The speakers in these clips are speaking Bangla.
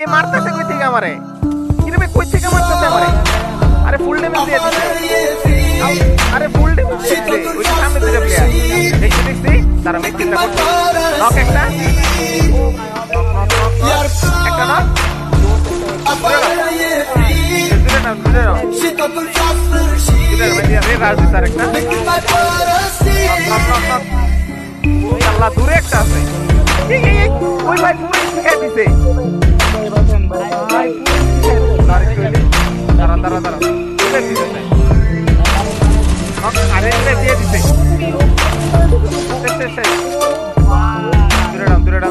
এ মারতেছে কই থেকে আমারে কি রে ভাই কই থেকে মারতেছে আমারে আরে ফুল ড্যামেজ দিয়ে দিছে আরে ফুল ড্যামেজ দিয়ে দিছে ওই সামনে দুটো প্লেয়ার দেখছি তারা মিডটা করছে নক একটা একটা নক দূরে একটা আছে ওই ভাই পুরো শিখে দিছে দাঁড়া আরে দিয়ে দিছে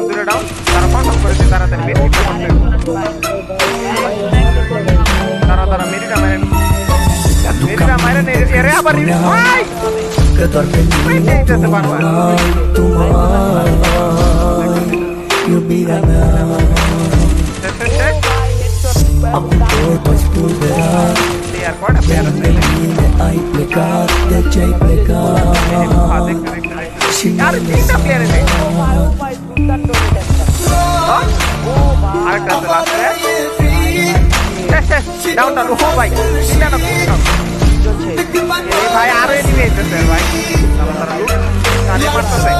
দূরে ডাউন তারা পাস করেছে তাড়াতাড়ি মেরিটা মারে এরে আবার ভাই ভাই আরো এনিমি এসেছে ভাই কানে মারতেছে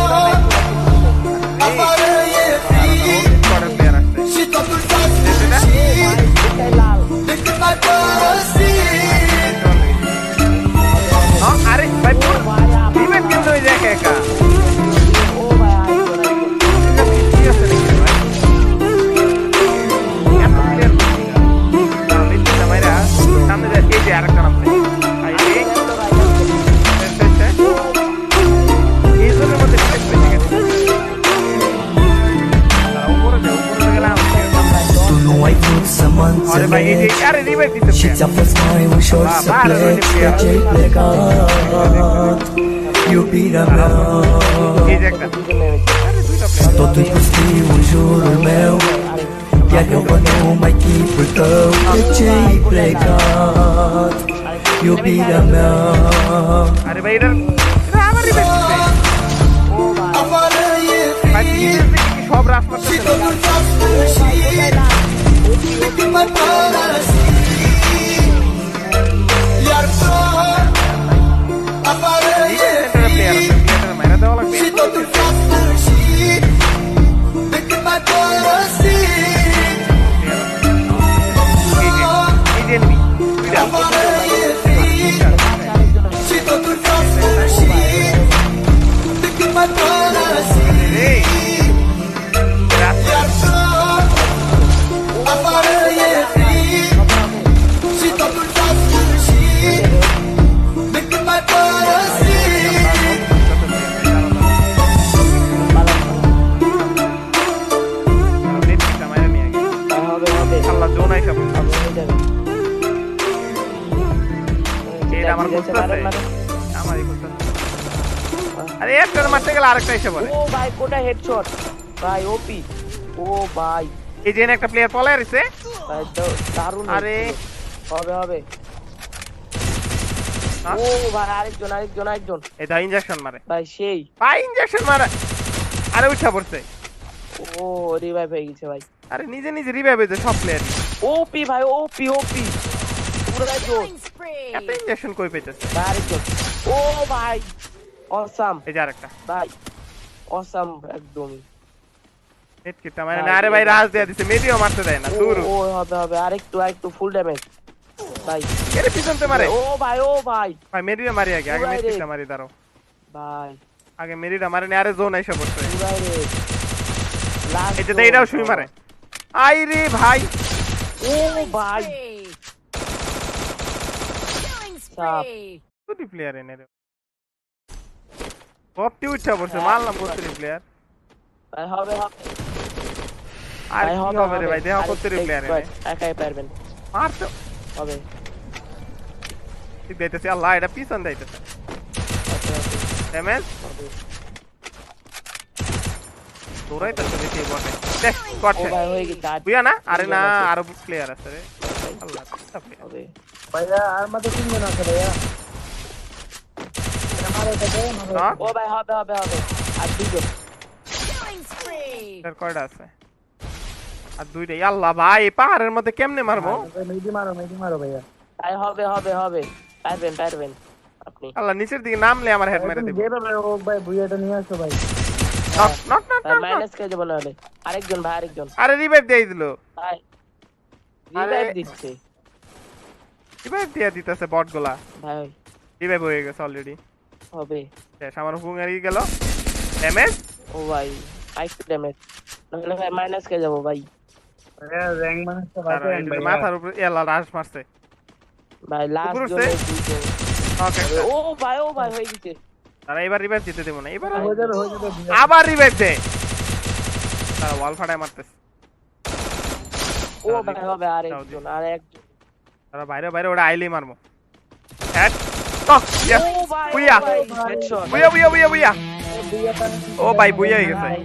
আরে ভাই ডিমেট কিন্তু হয়ে যায় একা সামনে এই যে আরেকটা নামছে She's up a smile with shorts to play DJ Playground You beat a man Todo impossível, juro meu E a eu vou mais que portão DJ Playground You beat a man আরে ভাই এটা আমার রিবেট দিছে ভাই কি সব রাস্তা আরে একটা মারতে গেল আরেকটা এসে বলে ও ভাই কোটা হেডশট ভাই ওপি ও ভাই এই যে একটা প্লেয়ার পলায় রইছে ভাই তো দারুণ আরে হবে ও ভাই আরেকজন এটা ইনজেকশন মারে ভাই সেই ভাই ইনজেকশন মারে আরে উঠা পড়ছে ও রিভাইভ হয়ে গেছে ভাই আরে নিজে রিভাইভ হয়েছে সব প্লেয়ার ওপি ভাই ওপি পুরো ভাই জোর এত ইনজেকশন কই পেতেছে আরেকজন ও ভাই অসাম এই যে আরেকটা ভাই অসাম একদম হেড কিটা মানে না আরে ভাই রাজ দিয়ে দিছে মেডিও মারতে দেয় না দূর ও হবে আরেকটু ফুল ড্যামেজ ভাই এরে পিছনতে মারে ও ভাই ভাই মেডিও মারি আগে মেডিটা মারি দাঁড়াও ভাই আগে মেডিটা মারে না আরে জোন আইসা পড়ছে ভাই রে এই যে এইটাও শুই মারে আই রে ভাই ও ভাই সাপ দুটি প্লেয়ার এনে রে পপটি উঠা পড়ছে মারলাম প্রত্যেক প্লেয়ার ভাই হবে আর কি হবে রে ভাই দেখো প্রত্যেক প্লেয়ার এনে একাই পারবেন মারতে হবে ঠিক দিতেছে আল্লাহ এটা পিছন দিতেছে ড্যামেজ তোরাই তো দেখি বটে দেখ করছে ও ভাই হয়ে গেছে বুঝা না আরে না আরো প্লেয়ার আছে রে আল্লাহ হবে ভাইয়া আর মধ্যে তিনজন আছে ভাইয়া আমারে দেখে ও ভাই হবে আর দুজন এর কয়টা আছে আর দুইটাই আল্লাহ ভাই পাহাড়ের মধ্যে কেমনে মারবো মেডি মারো ভাইয়া ভাই হবে হবে হবে পারবেন পারবেন আপনি আল্লাহ নিচের দিকে নামলে আমার হেড মেরে তুমি দিবে যেভাবে ও ভাই বুইয়াটা নিয়ে আসো ভাই নক নক নক ভাই মাইনাস কে যাবো না হলে আরেকজন ভাই আরেকজন আরে রিভাইভ দিয়ে দিল ভাই আরে- রিভাইভ দিচ্ছে রিভাইভ দিয়ে দিতেছে বট গুলা ভাই রিভাইভ হয়ে গেছে অলরেডি হবে শেষ আমার হুং হারিয়ে গেল ড্যামেজ ও ভাই 5 ড্যামেজ নাহলে ভাই মাইনাস কে যাবো ভাই ভাইয়া র‍্যাঙ্ক মানসটা আর বাঁচেন এদিকে ভাই মাথার উপরে এলা রাশ মারছে ভাই লাস্ট উপরে জোনে উঠছে? দুইজন ওকে ও ভাই হয়ে গেছে তারা এবার রিভাইভ দিতে দেবো না এবার হয়ে যাবে ভাইয়া। আবার রিভাইভ দে তারা ওয়াল ফাটায় মারতেছে ও ভাই হবে আরেকজন আরেকজন তারা বাইরে বাইরে ওটা আইলেই মারবো হ্যাট নক ইয়েস ও ভাই বুইয়া ভাই হেডশট বুইয়া বুইয়া বুইয়া বুইয়া বুইয়াটা ও ভাই বুইয়া হয়ে গেছে ভাই